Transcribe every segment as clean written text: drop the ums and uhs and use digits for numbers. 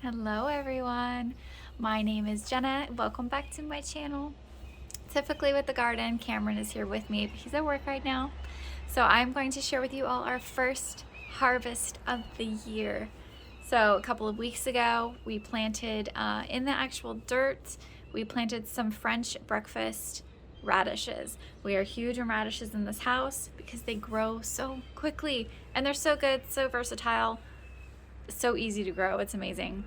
Hello everyone, my name is Jenna. Welcome back to my channel. Typically with the garden, Cameron is here with me, but he's at work right now. So I'm going to share with you all our first harvest of the year. So a couple of weeks ago, we planted in the actual dirt, we planted some French breakfast radishes. We are huge on radishes in this house because they grow so quickly and they're so good, so versatile, so easy to grow. It's amazing.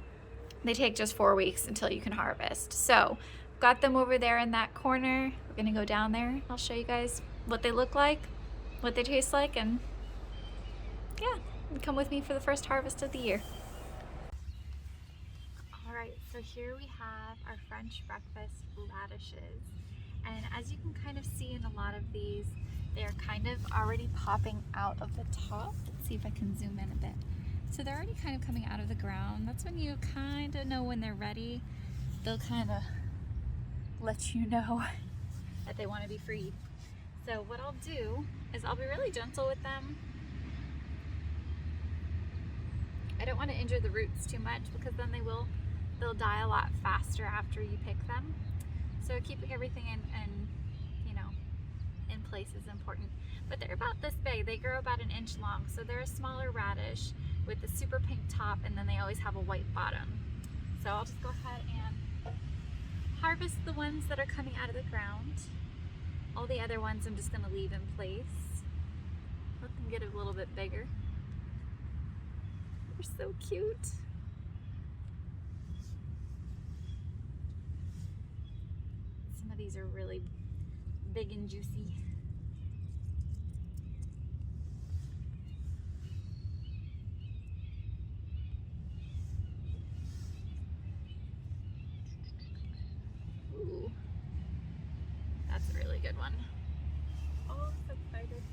They take just 4 weeks until you can harvest. So got them over there in that corner. We're gonna go down there. I'll show you guys what they look like, what they taste like, and yeah, come with me for the first harvest of the year. All right, so here we have our French breakfast radishes. And as you can kind of see in a lot of these, they are kind of already popping out of the top. Let's see if I can zoom in a bit. So they're already kind of coming out of the ground. That's when you kind of know when they're ready. They'll kind of let you know that they want to be freed. So what I'll do is I'll be really gentle with them. I don't want to injure the roots too much because then they'll die a lot faster after you pick them. So keeping everything in place is important. But they're about this big. They grow about 1 inch long. So they're a smaller radish with a super pink top, and then they always have a white bottom. So I'll just go ahead and harvest the ones that are coming out of the ground. All the other ones I'm just going to leave in place. Let them get a little bit bigger. They're so cute. Some of these are really big and juicy. Ooh, that's a really good one. Oh, I'm so excited.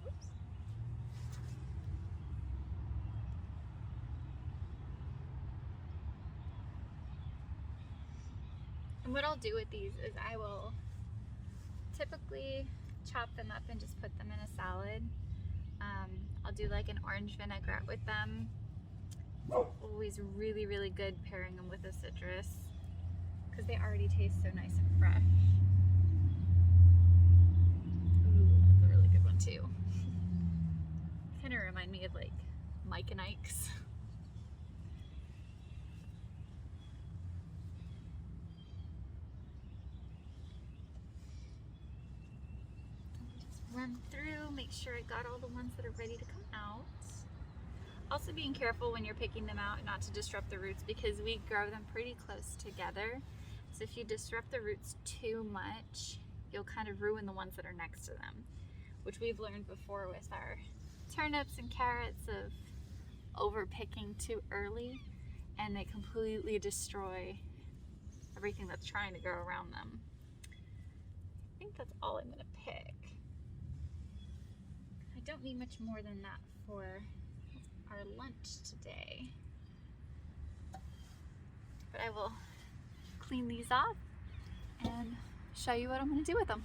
Oops. And what I'll do with these is I will typically chop them up and just put them in a salad. I'll do like an orange vinaigrette with them. Always really, really good pairing them with a citrus because they already taste so nice and fresh. Ooh, that's a really good one too. Kind of remind me of like Mike and Ike's. Just run through, make sure I got all the ones that are ready to come out. Also being careful when you're picking them out not to disrupt the roots because we grow them pretty close together. So if you disrupt the roots too much, you'll kind of ruin the ones that are next to them, which we've learned before with our turnips and carrots of over picking too early, and they completely destroy everything that's trying to grow around them. I think that's all I'm gonna pick. I don't need much more than that for our lunch today. But I will clean these off and show you what I'm gonna do with them.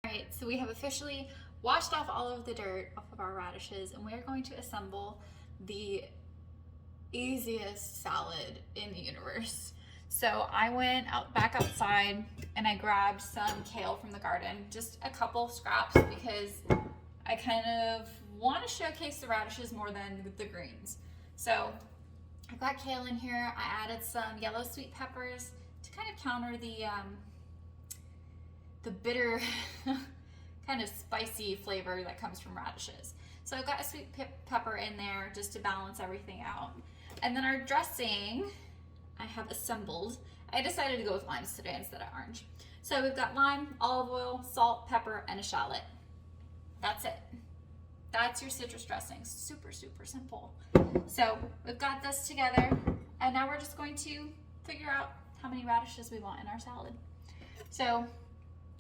Alright, so we have officially washed off all of the dirt off of our radishes, and we are going to assemble the easiest salad in the universe. So I went back outside and I grabbed some kale from the garden, just a couple scraps because I kind of want to showcase the radishes more than the greens. So I've got kale in here. I added some yellow sweet peppers to kind of counter the bitter kind of spicy flavor that comes from radishes. So I've got a sweet pepper in there just to balance everything out. And then our dressing, I have assembled. I decided to go with limes today instead of orange. So we've got lime, olive oil, salt, pepper, and a shallot. That's it. That's your citrus dressing. Super, super simple. So we've got this together, and now we're just going to figure out how many radishes we want in our salad. So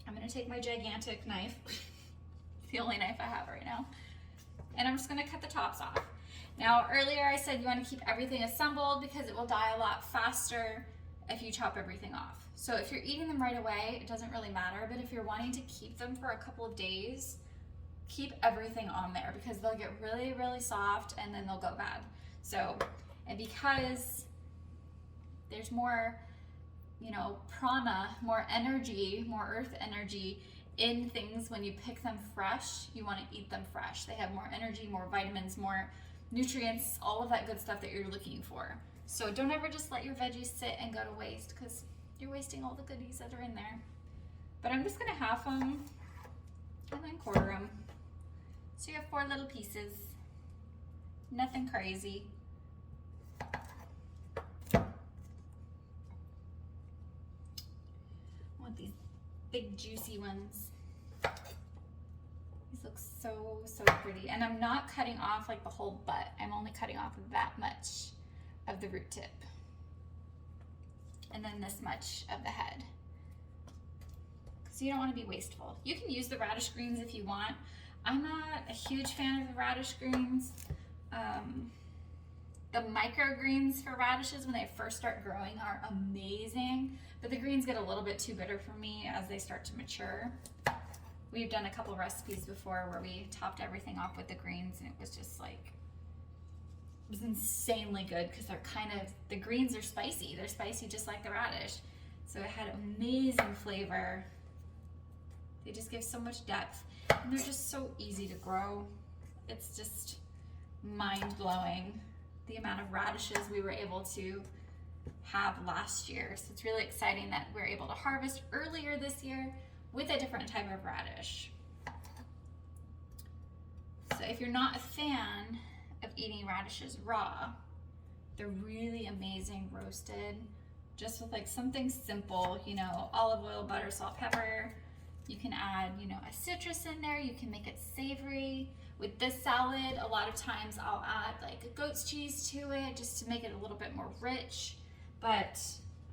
I'm gonna take my gigantic knife, it's the only knife I have right now, and I'm just gonna cut the tops off. Now, earlier I said you want to keep everything assembled because it will die a lot faster if you chop everything off. So if you're eating them right away, it doesn't really matter, but if you're wanting to keep them for a couple of days, keep everything on there because they'll get really, really soft and then they'll go bad. So, and because there's more, you know, prana, more energy, more earth energy in things when you pick them fresh, you want to eat them fresh. They have more energy, more vitamins, more nutrients, all of that good stuff that you're looking for. So don't ever just let your veggies sit and go to waste because you're wasting all the goodies that are in there. But I'm just gonna half them and then quarter them. So you have 4 little pieces, nothing crazy. I want these big juicy ones. These look so, so pretty. And I'm not cutting off like the whole butt. I'm only cutting off that much of the root tip. And then this much of the head. Because you don't want to be wasteful. You can use the radish greens if you want. I'm not a huge fan of the radish greens. The microgreens for radishes when they first start growing are amazing, but the greens get a little bit too bitter for me as they start to mature. We've done a couple recipes before where we topped everything off with the greens and it was just like, it was insanely good because they're kind of, the greens are spicy. They're spicy just like the radish. So it had amazing flavor. They just give so much depth and they're just so easy to grow. It's just mind-blowing the amount of radishes we were able to have last year. So it's really exciting that we're able to harvest earlier this year with a different type of radish. So if you're not a fan of eating radishes raw, they're really amazing roasted, just with like something simple, you know, olive oil, butter, salt, pepper. You can add, you know, a citrus in there. You can make it savory. With this salad, a lot of times I'll add like a goat's cheese to it just to make it a little bit more rich, but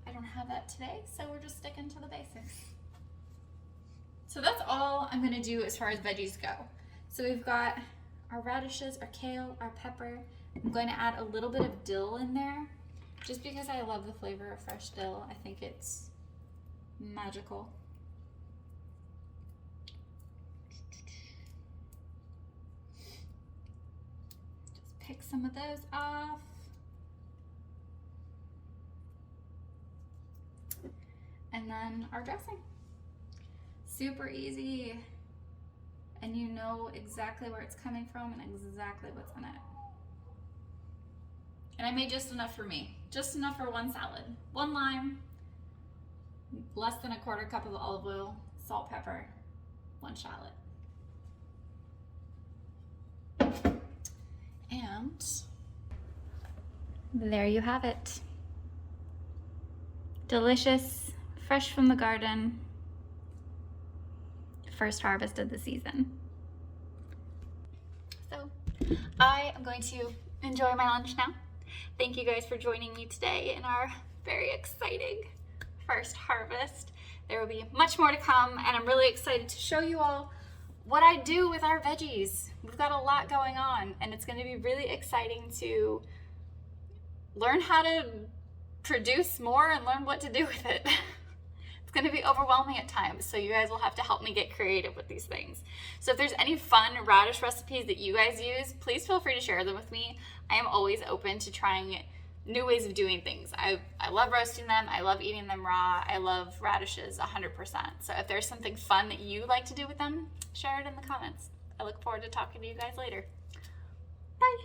I don't have that today, so we're just sticking to the basics. So that's all I'm gonna do as far as veggies go. So we've got our radishes, our kale, our pepper. I'm going to add a little bit of dill in there just because I love the flavor of fresh dill. I think it's magical. Pick some of those off. And then our dressing. Super easy. And you know exactly where it's coming from and exactly what's in it. And I made just enough for me. Just enough for one salad. 1 lime, less than a 1/4 cup of olive oil, salt, pepper, 1 shallot. And there you have it. Delicious, fresh from the garden, first harvest of the season. So I am going to enjoy my lunch now. Thank you guys for joining me today in our very exciting first harvest. There will be much more to come, and I'm really excited to show you all what I do with our veggies. We've got a lot going on, and it's going to be really exciting to learn how to produce more and learn what to do with it. It's going to be overwhelming at times, so you guys will have to help me get creative with these things. So if there's any fun radish recipes that you guys use, please feel free to share them with me. I am always open to trying new ways of doing things. I love roasting them. I love eating them raw. I love radishes 100%. So if there's something fun that you like to do with them, share it in the comments. I look forward to talking to you guys later. Bye.